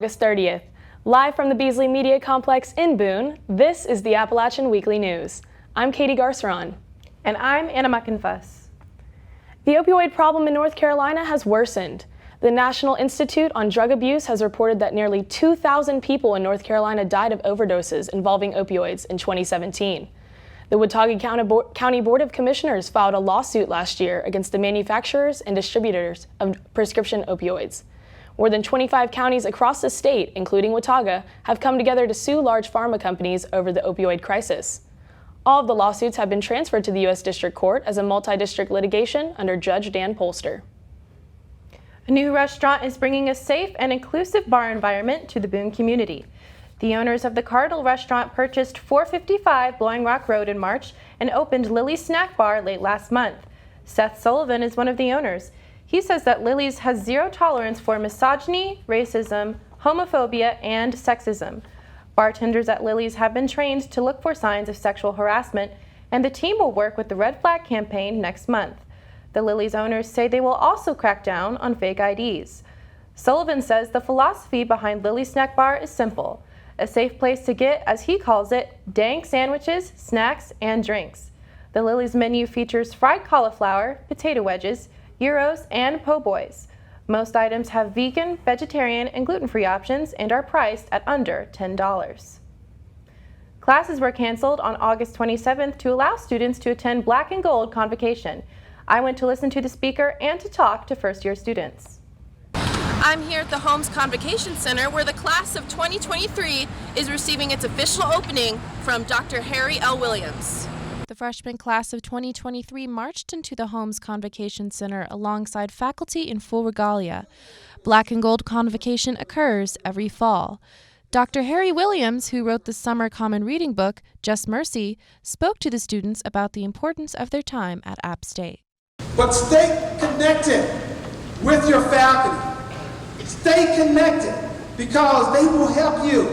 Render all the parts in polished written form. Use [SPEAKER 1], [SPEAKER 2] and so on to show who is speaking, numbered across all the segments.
[SPEAKER 1] August 30th. Live from the Beasley Media Complex in Boone, this is the Appalachian Weekly News. I'm Katie Garceran.
[SPEAKER 2] And I'm Anna Muckenfuss.
[SPEAKER 1] The opioid problem in North Carolina has worsened. The National Institute on Drug Abuse has reported that nearly 2,000 people in North Carolina died of overdoses involving opioids in 2017. The Watauga County Board of Commissioners filed a lawsuit last year against the manufacturers and distributors of prescription opioids. More than 25 counties across the state, including Watauga, have come together to sue large pharma companies over the opioid crisis. All of the lawsuits have been transferred to the U.S. District Court as a multi-district litigation under Judge Dan Polster.
[SPEAKER 2] A new restaurant is bringing a safe and inclusive bar environment to the Boone community. The owners of the Cardinal restaurant purchased 455 Blowing Rock Road in March and opened Lily's Snack Bar late last month. Seth Sullivan is one of the owners. He says that Lily's has zero tolerance for misogyny, racism, homophobia, and sexism. Bartenders at Lily's have been trained to look for signs of sexual harassment, and the team will work with the Red Flag campaign next month. The Lily's owners say they will also crack down on fake IDs. Sullivan says the philosophy behind Lily's Snack Bar is simple: a safe place to get, as he calls it, dank sandwiches, snacks, and drinks. The Lily's menu features fried cauliflower, potato wedges, gyros, and po' boys. Most items have vegan, vegetarian, and gluten-free options and are priced at under $10. Classes were canceled on August 27th to allow students to attend Black and Gold Convocation. I went to listen to the speaker and to talk to first-year students.
[SPEAKER 3] I'm here at the Holmes Convocation Center where the class of 2023 is receiving its official opening from Dr. Harry L. Williams.
[SPEAKER 4] The freshman class of 2023 marched into the Holmes Convocation Center alongside faculty in full regalia. Black and Gold Convocation occurs every fall. Dr. Harry Williams, who wrote the summer common reading book, Just Mercy, spoke to the students about the importance of their time at App State.
[SPEAKER 5] But stay connected with your faculty. Stay connected because they will help you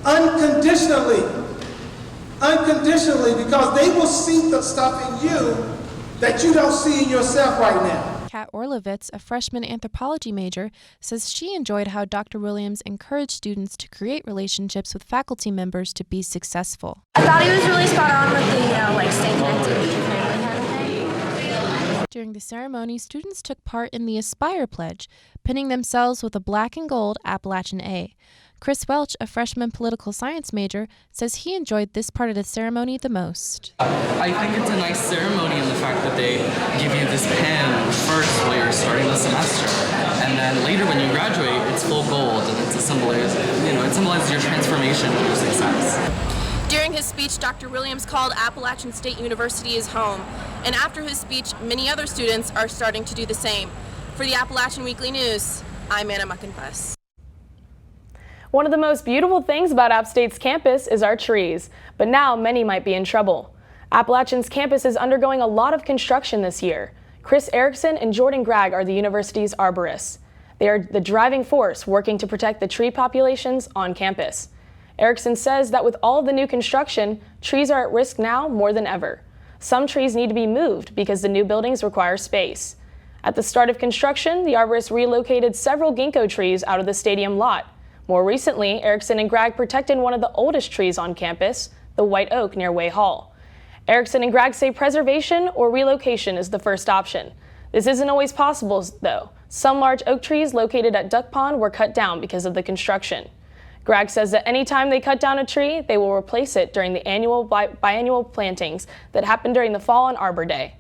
[SPEAKER 5] unconditionally, because they will see the stuff in you that you don't see in yourself right now.
[SPEAKER 4] Kat Orlovitz, a freshman anthropology major, says she enjoyed how Dr. Williams encouraged students to create relationships with faculty members to be successful.
[SPEAKER 6] I thought he was really spot on with the, stay connected with your family kind of thing.
[SPEAKER 4] During the ceremony, students took part in the Aspire Pledge, pinning themselves with a black and gold Appalachian A. Chris Welch, a freshman political science major, says he enjoyed this part of the ceremony the most.
[SPEAKER 7] I think it's a nice ceremony in the fact that they give you this pen first while you're starting the semester, and then later when you graduate, it's full gold, and it symbolizes your transformation and your success.
[SPEAKER 3] During his speech, Dr. Williams called Appalachian State University his home, and after his speech, many other students are starting to do the same. For the Appalachian Weekly News, I'm Anna Muckenfuss.
[SPEAKER 1] One of the most beautiful things about App State's campus is our trees, but now many might be in trouble. Appalachian's campus is undergoing a lot of construction this year. Chris Erickson and Jordan Gregg are the university's arborists. They are the driving force working to protect the tree populations on campus. Erickson says that with all of the new construction, trees are at risk now more than ever. Some trees need to be moved because the new buildings require space. At the start of construction, the arborists relocated several ginkgo trees out of the stadium lot. More recently, Erickson and Gregg protected one of the oldest trees on campus, the white oak near Way Hall. Erickson and Gregg say preservation or relocation is the first option. This isn't always possible, though. Some large oak trees located at Duck Pond were cut down because of the construction. Gregg says that anytime they cut down a tree, they will replace it during the annual biannual plantings that happen during the fall on Arbor Day.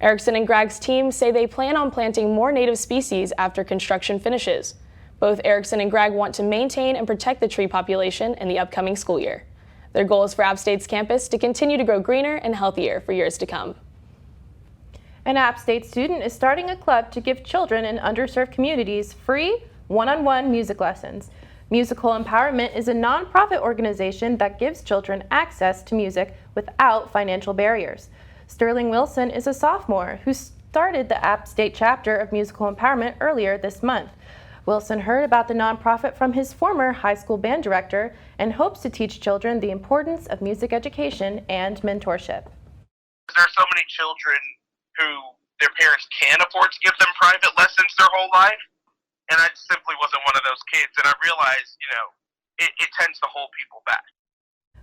[SPEAKER 1] Erickson and Gregg's team say they plan on planting more native species after construction finishes. Both Erickson and Gregg want to maintain and protect the tree population in the upcoming school year. Their goal is for App State's campus to continue to grow greener and healthier for years to come.
[SPEAKER 2] An App State student is starting a club to give children in underserved communities free one-on-one music lessons. Musical Empowerment is a nonprofit organization that gives children access to music without financial barriers. Sterling Wilson is a sophomore who started the App State chapter of Musical Empowerment earlier this month. Wilson heard about the nonprofit from his former high school band director and hopes to teach children the importance of music education and mentorship.
[SPEAKER 8] There are so many children who their parents can't afford to give them private lessons their whole life, and I simply wasn't one of those kids. And I realized, it tends to hold people back.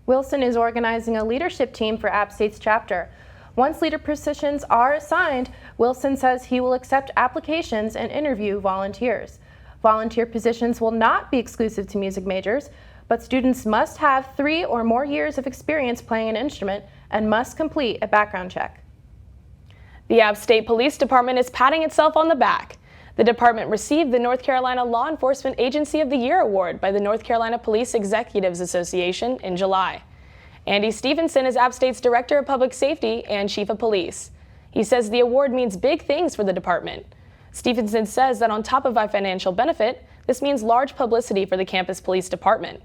[SPEAKER 2] Wilson is organizing a leadership team for App State's chapter. Once leader positions are assigned, Wilson says he will accept applications and interview volunteers. Volunteer positions will not be exclusive to music majors, but students must have 3 or more years of experience playing an instrument and must complete a background check.
[SPEAKER 1] The App State Police Department is patting itself on the back. The department received the North Carolina Law Enforcement Agency of the Year award by the North Carolina Police Executives Association in July. Andy Stevenson is App State's Director of Public Safety and Chief of Police. He says the award means big things for the department. Stevenson says that on top of a financial benefit, this means large publicity for the campus police department.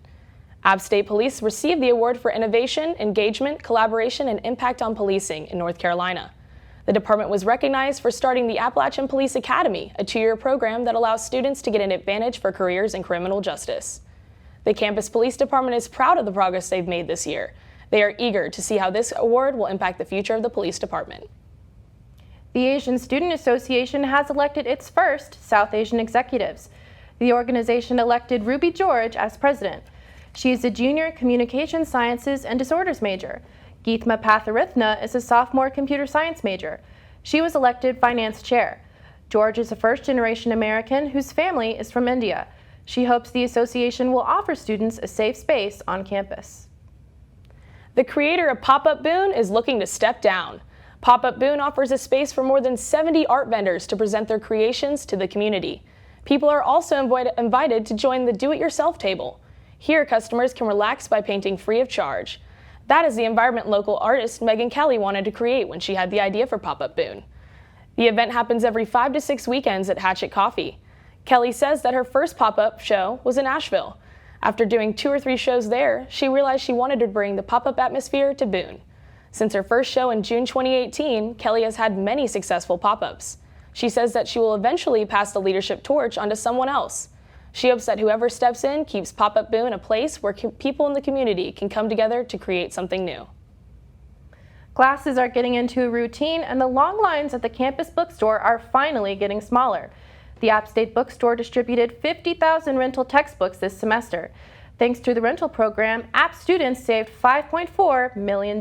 [SPEAKER 1] App State Police received the award for innovation, engagement, collaboration, and impact on policing in North Carolina. The department was recognized for starting the Appalachian Police Academy, a 2-year program that allows students to get an advantage for careers in criminal justice. The campus police department is proud of the progress they've made this year. They are eager to see how this award will impact the future of the police department.
[SPEAKER 2] The Asian Student Association has elected its first South Asian executives. The organization elected Ruby George as president. She is a junior communication sciences and disorders major. Geethma Patharithna is a sophomore computer science major. She was elected finance chair. George is a first-generation American whose family is from India. She hopes the association will offer students a safe space on campus. The creator of PopUp Boone is looking to step down. PopUp Boone offers a space for more than 70 art vendors to present their creations to the community. People are also invited to join the do-it-yourself table. Here, customers can relax by painting free of charge. That is the environment local artist Megan Kelly wanted to create when she had the idea for PopUp Boone. The event happens every 5 to 6 weekends at Hatchet Coffee. Kelly says that her first pop-up show was in Asheville. After doing 2 or 3 shows there, she realized she wanted to bring the pop-up atmosphere to Boone. Since her first show in June 2018, Kelly has had many successful pop-ups. She says that she will eventually pass the leadership torch onto someone else. She hopes that whoever steps in keeps PopUp Boone a place where people in the community can come together to create something new. Classes are getting into a routine, and the long lines at the campus bookstore are finally getting smaller. The App State Bookstore distributed 50,000 rental textbooks this semester. Thanks to the rental program, App students saved $5.4 million.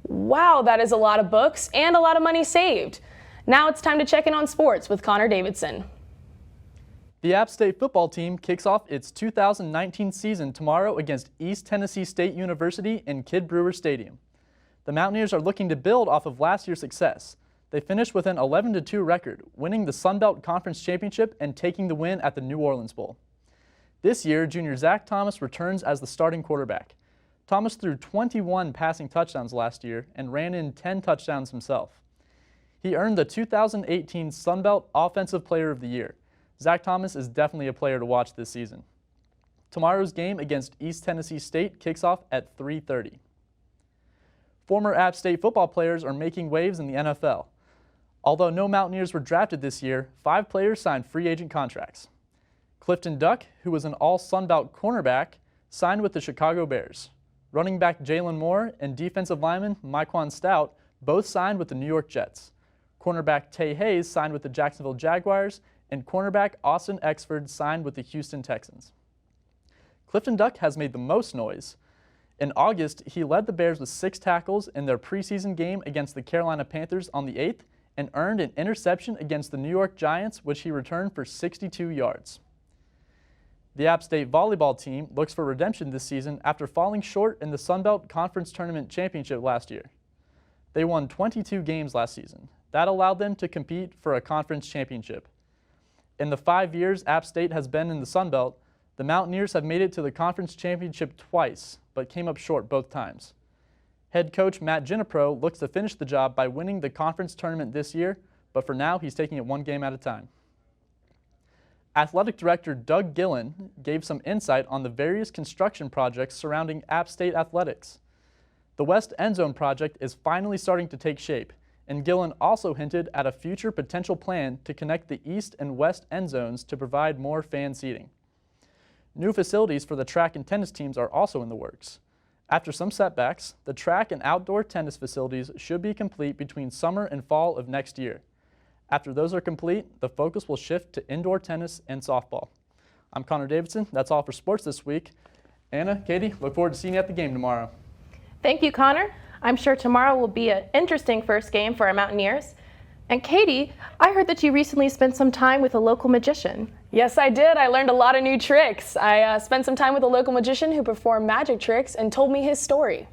[SPEAKER 1] Wow, that is a lot of books and a lot of money saved. Now it's time to check in on sports with Connor Davidson.
[SPEAKER 9] The App State football team kicks off its 2019 season tomorrow against East Tennessee State University in Kidd Brewer Stadium. The Mountaineers are looking to build off of last year's success. They finished with an 11-2 record, winning the Sun Belt Conference Championship and taking the win at the New Orleans Bowl. This year, junior Zach Thomas returns as the starting quarterback. Thomas threw 21 passing touchdowns last year and ran in 10 touchdowns himself. He earned the 2018 Sun Belt Offensive Player of the Year. Zach Thomas is definitely a player to watch this season. Tomorrow's game against East Tennessee State kicks off at 3:30. Former App State football players are making waves in the NFL. Although no Mountaineers were drafted this year, 5 players signed free agent contracts. Clifton Duck, who was an all-Sun Belt cornerback, signed with the Chicago Bears. Running back Jalen Moore and defensive lineman Myquan Stout both signed with the New York Jets. Cornerback Tay Hayes signed with the Jacksonville Jaguars, and cornerback Austin Exford signed with the Houston Texans. Clifton Duck has made the most noise. In August, he led the Bears with 6 tackles in their preseason game against the Carolina Panthers on the 8th and earned an interception against the New York Giants, which he returned for 62 yards. The App State volleyball team looks for redemption this season after falling short in the Sun Belt Conference Tournament Championship last year. They won 22 games last season. That allowed them to compete for a conference championship. In the 5 years App State has been in the Sun Belt, the Mountaineers have made it to the conference championship twice, but came up short both times. Head coach Matt Ginepro looks to finish the job by winning the conference tournament this year, but for now he's taking it one game at a time. Athletic Director Doug Gillen gave some insight on the various construction projects surrounding App State athletics. The West End Zone project is finally starting to take shape, and Gillen also hinted at a future potential plan to connect the East and West End Zones to provide more fan seating. New facilities for the track and tennis teams are also in the works. After some setbacks, the track and outdoor tennis facilities should be complete between summer and fall of next year. After those are complete, the focus will shift to indoor tennis and softball. I'm Connor Davidson. That's all for sports this week. Anna, Katie, look forward to seeing you at the game tomorrow.
[SPEAKER 2] Thank you, Connor. I'm sure tomorrow will be an interesting first game for our Mountaineers. And Katie, I heard that you recently spent some time with a local magician.
[SPEAKER 1] Yes, I did. I learned a lot of new tricks. I spent some time with a local magician who performed magic tricks and told me his story.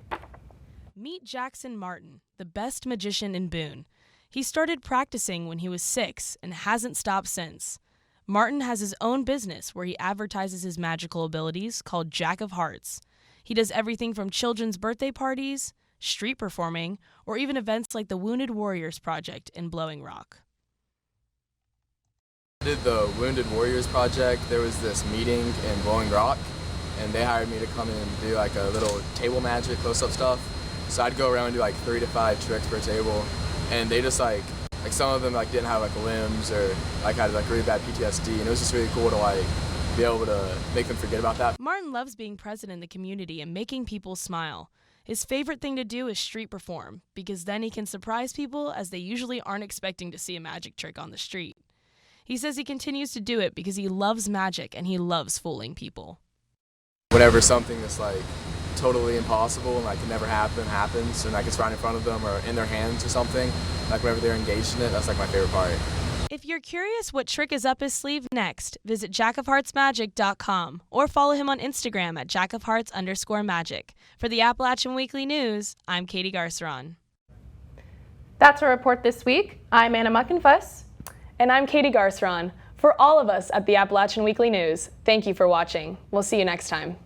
[SPEAKER 10] Meet Jackson Martin, the best magician in Boone. He started practicing when he was 6 and hasn't stopped since. Martin has his own business where he advertises his magical abilities called Jack of Hearts. He does everything from children's birthday parties, street performing, or even events like the Wounded Warriors Project in Blowing Rock.
[SPEAKER 11] I did the Wounded Warriors Project. There was this meeting in Blowing Rock, and they hired me to come in and do like a little table magic, close-up stuff. So I'd go around and do like 3 to 5 tricks per table, and they just like some of them like didn't have like limbs or like had like really bad PTSD, and it was just really cool to like be able to make them forget about that.
[SPEAKER 10] Martin loves being present in the community and making people smile. His favorite thing to do is street perform, because then he can surprise people as they usually aren't expecting to see a magic trick on the street. He says he continues to do it because he loves magic and he loves fooling people.
[SPEAKER 11] Whenever something that's like totally impossible and like can never happen happens, and like it's right in front of them or in their hands or something, like whenever they're engaged in it, that's like my favorite part.
[SPEAKER 10] If you're curious what trick is up his sleeve next, visit jackofheartsmagic.com or follow him on Instagram at jackofhearts_magic. For the Appalachian Weekly News, I'm Katie Garceran.
[SPEAKER 2] That's our report this week. I'm Anna Muckenfuss.
[SPEAKER 1] And I'm Katie Garceran. For all of us at the Appalachian Weekly News, thank you for watching. We'll see you next time.